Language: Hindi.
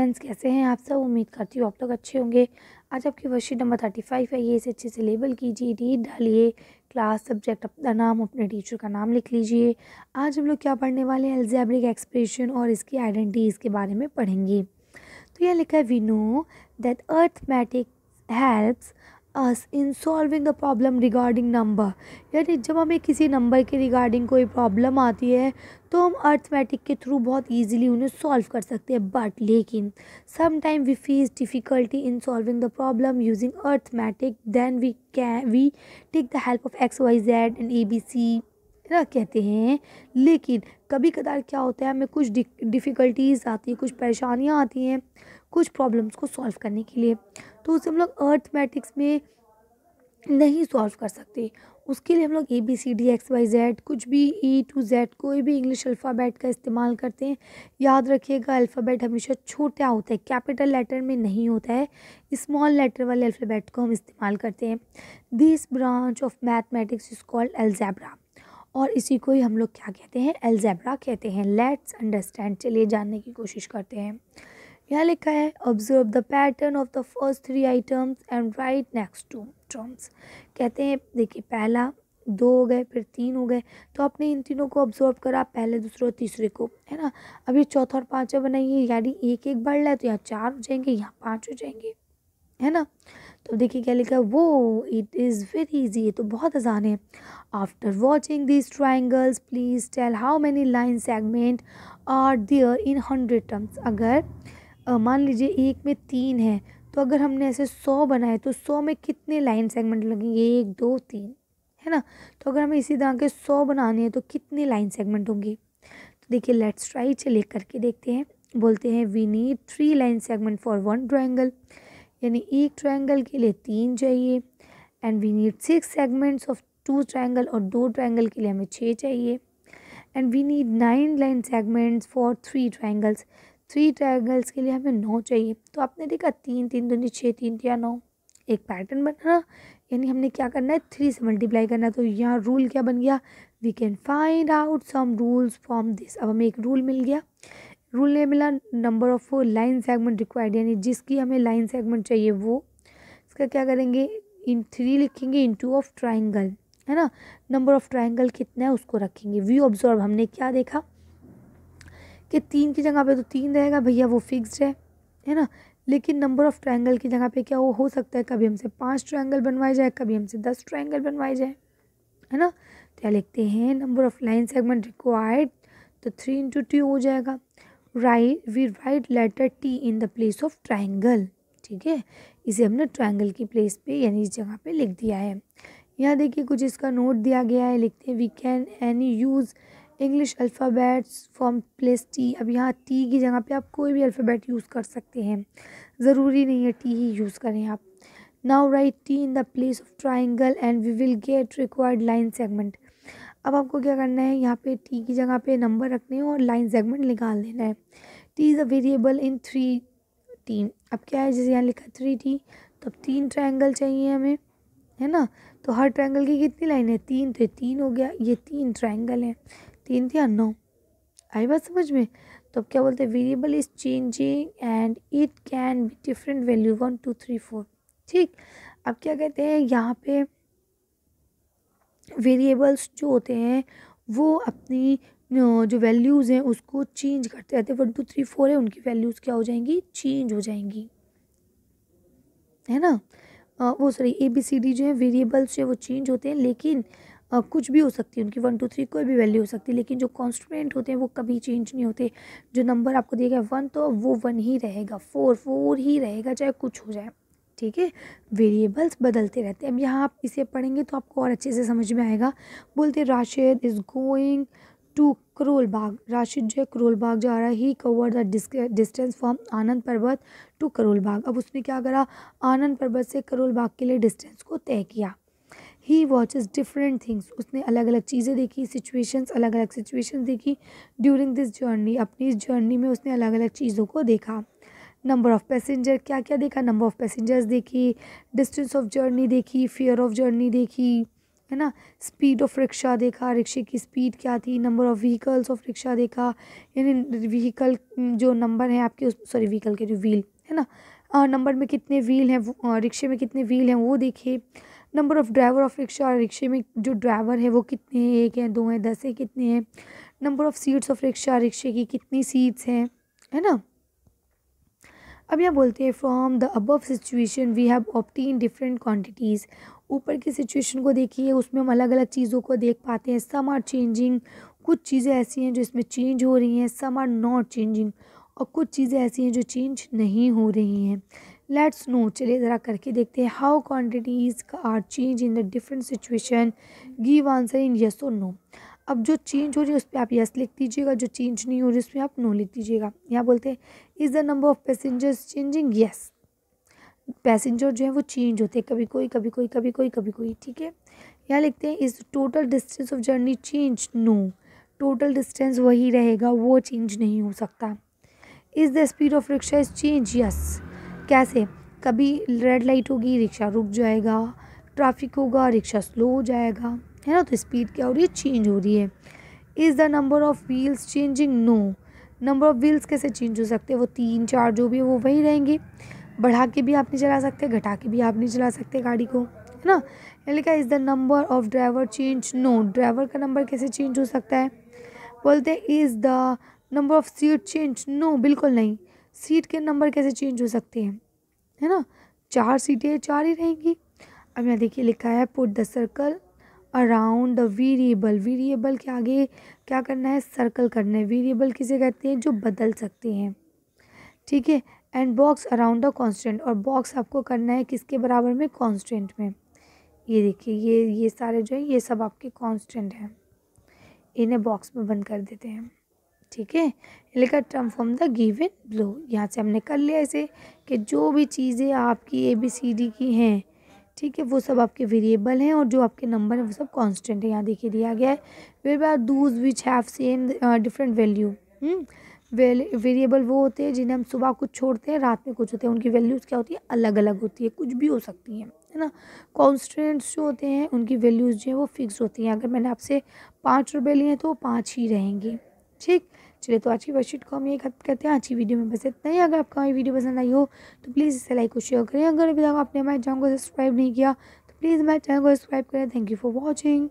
फ्रेंड्स, कैसे हैं आप सब। उम्मीद करती हूँ आप लोग अच्छे होंगे। आज आपकी वर्कशीट नंबर 35 है। ये इसे अच्छे से लेबल कीजिए, डेट डालिए, क्लास, सब्जेक्ट, अपना नाम, अपने टीचर का नाम लिख लीजिए। आज हम लोग क्या पढ़ने वाले हैं, अलजेब्रिक एक्सप्रेशन और इसकी आइडेंटिटीज़ के बारे में पढ़ेंगे। तो यह लिखा है, we know that arithmetic helps us in solving a problem regarding number. यानी जब हमें किसी नंबर के रिगार्डिंग कोई प्रॉब्लम आती है तो हम अर्थमेटिक के थ्रू बहुत इजीली उन्हें सॉल्व कर सकते हैं। बट लेकिन some time we face difficulty in solving the problem using arithmetic, then we take the help of X Y Z and A B C ना कहते हैं। लेकिन कभी कदार क्या होता है, हमें कुछ डिफ़िकल्टीज आती है, कुछ परेशानियाँ आती हैं कुछ प्रॉब्लम्स को सॉल्व करने के लिए, तो उसे हम लोग अर्थमेटिक्स में नहीं सॉल्व कर सकते। उसके लिए हम लोग A B C D X Y Z, कुछ भी ई टू जेड, कोई भी इंग्लिश अल्फ़ाबेट का इस्तेमाल करते हैं। याद रखिएगा, अल्फ़ाबेट हमेशा छोटा होता है, कैपिटल लेटर में नहीं होता है। स्मॉल लेटर वाले अल्फ़ाबेट को हम इस्तेमाल करते हैं। This branch of mathematics is called algebra, और इसी को ही हम लोग क्या कहते हैं, अलजेब्रा कहते हैं। लेट्स अंडरस्टैंड, चलिए जानने की कोशिश करते हैं। यहाँ लिखा है, observe the pattern of the first 3 items and write next two terms. कहते हैं देखिए, पहला 2 हो गए, फिर 3 हो गए, तो आपने इन तीनों को ऑब्जर्व करा, पहले दूसरे और तीसरे को, है ना। अब ये चौथा और पांचवा बनाइए, यानी एक एक बढ़ रहा है, तो यहाँ 4 हो जाएंगे, यहाँ 5 हो जाएंगे, है ना। तो देखिए क्या लिखा है, वो इट इज़ वेरी इजी, ये तो बहुत आसान है। After watching this triangles please tell how many line segment are there in 100 terms. अगर मान लीजिए एक में 3 है, तो अगर हमने ऐसे 100 बनाए तो 100 में कितने लाइन सेगमेंट लगेंगे, 1 2 3, है ना। तो अगर हमें इसी तरह के 100 बनाने हैं तो कितने लाइन सेगमेंट होंगे। तो देखिए, लेट्स ट्राई, चलिए करके देखते हैं। बोलते हैं, we need 3 line segment for 1 triangle, यानी एक ट्राइंगल के लिए 3 चाहिए। And we need 6 segments of 2 triangle, और 2 ट्राइंगल के लिए हमें 6 चाहिए। And we need 9 line segments for 3 triangles, 3 triangles के लिए हमें 9 चाहिए। तो आपने देखा, 3 3 दूनी 6, 3 या 9, एक पैटर्न बना, यानी हमने क्या करना है, 3 से मल्टीप्लाई करना है। तो यहाँ रूल क्या बन गया, we can find out some rules from this. अब हमें एक रूल मिल गया। रूल ने मिला, number of line segment required, यानी जिसकी हमें लाइन सेगमेंट चाहिए वो, इसका क्या करेंगे, इन 3 लिखेंगे इंटू ऑफ ट्राइंगल, है ना। नंबर ऑफ ट्राइंगल कितना है उसको रखेंगे। व्यू ऑब्जर्व, हमने क्या देखा कि 3 की जगह पे तो 3 रहेगा भैया, वो फिक्स्ड है ना। लेकिन नंबर ऑफ ट्राइंगल की जगह पे क्या हो सकता है, कभी हमसे 5 ट्राइंगल बनवाए जाए, कभी हमसे 10 ट्राइंगल बनवाए जाए, है ना। तो क्या लिखते हैं, number of line segment required, तो 3 इंटू 2 हो जाएगा। We write letter T in the place of triangle, ठीक है। इसे हमने ट्राइंगल की प्लेस पे, यानी इस जगह पे लिख दिया है। यहाँ देखिए कुछ इसका नोट दिया गया है, लिखते हैं, we can any use English alphabets from place T. अब यहाँ टी की जगह पे आप कोई भी अल्फ़ाबेट यूज़ कर सकते हैं, ज़रूरी नहीं है टी ही यूज़ करें आप। Now write T in the place of triangle and we will get required line segment. अब आपको क्या करना है, यहाँ पे टी की जगह पे नंबर रखने हैं और लाइन सेगमेंट निकाल देना है। T is a variable in 3 T. अब क्या है, जैसे यहाँ लिखा 3 टी, तो अब 3 ट्राइंगल चाहिए हमें, है ना। तो हर ट्राइंगल की कितनी लाइन है, 3, तो 3 हो गया, ये 3 ट्राइंगल हैं, 3 या 9। आई बात समझ में। तो अब क्या बोलते हैं, variable is changing and it can be different value 1 2 3 4, ठीक। अब क्या कहते हैं, यहाँ पे वेरिएबल्स जो होते हैं वो अपनी जो वैल्यूज़ हैं उसको चेंज करते रहते हैं। 1 2 3 4 है, उनकी वैल्यूज़ क्या हो जाएंगी, चेंज हो जाएंगी, है ना। वो sorry, A B C D जो है वेरिएबल्स जो है वो चेंज होते हैं, लेकिन कुछ भी हो सकती है उनकी, 1 2 3 कोई भी वैल्यू हो सकती है, लेकिन जो कॉन्स्टेंट होते हैं वो कभी चेंज नहीं होते। जो नंबर आपको दिया गया 1, तो वो 1 ही रहेगा, 4 4 ही रहेगा, चाहे कुछ हो जाए, ठीक है। वेरिएबल्स बदलते रहते हैं। अब यहाँ आप इसे पढ़ेंगे तो आपको और अच्छे से समझ में आएगा। बोलते Rashid is going to Karol Bagh, Rashid जो है करोल बाग जा रहा है। He cover the distance from Anand Parbat to Karol बाग। अब उसने क्या करा, आनंद पर्वत से करोल बाग के लिए डिस्टेंस को तय किया। ही वॉचेस डिफरेंट थिंग्स, उसने अलग अलग चीज़ें देखी, सिचुएशंस, अलग अलग सिचुएशंस देखी। ड्यूरिंग दिस जर्नी, अपनी इस जर्नी में उसने अलग अलग चीज़ों को देखा। नंबर ऑफ़ पैसेंजर, क्या क्या देखा, नंबर ऑफ़ पैसेंजर्स देखी, डिस्टेंस ऑफ जर्नी देखी, फियर ऑफ जर्नी देखी, है ना। स्पीड ऑफ रिक्शा देखा, रिक्शे की स्पीड क्या थी। Number of vehicles of rickshaw देखा, यानी व्हीकल जो नंबर है आपके उस, सॉरी व्हीकल के जो व्हील है ना, नंबर में कितने व्हील हैं, रिक्शे में कितने व्हील हैं वो देखे। Number of driver of rickshaw, रिक्शे में जो ड्राइवर है वो कितने हैं, 1 हैं, 2 हैं, 10 हैं, कितने हैं। Number of seats of rickshaw, रिक्शे की कितनी सीट्स हैं, है ना। अब यहाँ बोलते हैं from the above situation we have obtain different quantities. ऊपर की सिचुएशन को देखिए, उसमें हम अलग अलग चीज़ों को देख पाते हैं। सम आर चेंजिंग, कुछ चीज़ें ऐसी हैं जो इसमें चेंज हो रही हैं। सम आर नॉट चेंजिंग, और कुछ चीज़ें ऐसी हैं जो चेंज नहीं हो रही हैं। लेट्स नो, चलिए ज़रा करके देखते हैं। How quantities are change in the different situation, give answer in yes और नो। अब जो चेंज हो रही है उस पर आप यस लिख दीजिएगा, जो चेंज नहीं हो रही उस पर आप नो लिख दीजिएगा। यहाँ बोलते हैं is the number of passengers changing, yes. Passenger जो है वो चेंज होते हैं, कभी कोई कभी कोई कभी कोई कभी कोई, ठीक है। यहाँ लिखते हैं is total distance of journey change, no. Total distance वही रहेगा, वो चेंज नहीं हो सकता। Is the speed of rickshaw is change, yes. कैसे, कभी रेड लाइट होगी रिक्शा रुक जाएगा, ट्रैफिक होगा रिक्शा स्लो हो जाएगा, है ना। तो स्पीड क्या हो रही है, चेंज हो रही है। Is the number of wheels changing, no. Number of wheels कैसे चेंज हो सकते हैं, वो 3 4 जो भी है वो वही रहेंगे। बढ़ा के भी आप नहीं चला सकते, घटा के भी आप नहीं चला सकते गाड़ी को, है ना। ये लिखा is the number of driver change, no. Driver का नंबर कैसे चेंज हो सकता है। बोलते हैं is the number of seat change, no, बिल्कुल नहीं। सीट के नंबर कैसे चेंज हो सकते हैं, है ना। 4 सीटें 4 ही रहेंगी। अब यहाँ देखिए लिखा है put the circle around the variable. Variable के आगे क्या करना है, सर्कल करना है। वेरिएबल किसे कहते हैं, जो बदल सकते हैं, ठीक है। And box around the constant, और बॉक्स आपको करना है किसके बराबर में, कांस्टेंट में। ये देखिए ये सारे जो है ये सब आपके कांस्टेंट हैं, इन्हें बॉक्स में बंद कर देते हैं, ठीक है। ये लिखा term from the given below. यहाँ से हमने कर लिया ऐसे कि जो भी चीज़ें आपकी ABCD की हैं, ठीक है, वो सब आपके वेरिएबल हैं, और जो आपके नंबर हैं वो सब कांस्टेंट है। यहाँ देखिए दिया गया है where are those which have same different value. Variable वो होते हैं जिन्हें हम सुबह कुछ छोड़ते हैं रात में कुछ होते हैं, उनकी वैल्यूज़ क्या होती है, अलग अलग होती है, कुछ भी हो सकती हैं, है ना। कांस्टेंट्स जो होते हैं उनकी वैल्यूज़ जो है वो फिक्स होती हैं। अगर मैंने आपसे 5 रुपये लिए तो 5 ही रहेंगे, ठीक। चलिए, तो आज की वर्कशीट को हम ये खत्म करते हैं। आज की वीडियो में बस इतना ही। अगर आपको हमारी वीडियो पसंद आई हो तो प्लीज़ इसे लाइक और शेयर करें। अगर अभी तक आपने हमारे चैनल को सब्सक्राइब नहीं किया तो प्लीज़ हमारे चैनल को सब्सक्राइब करें। Thank you for watching.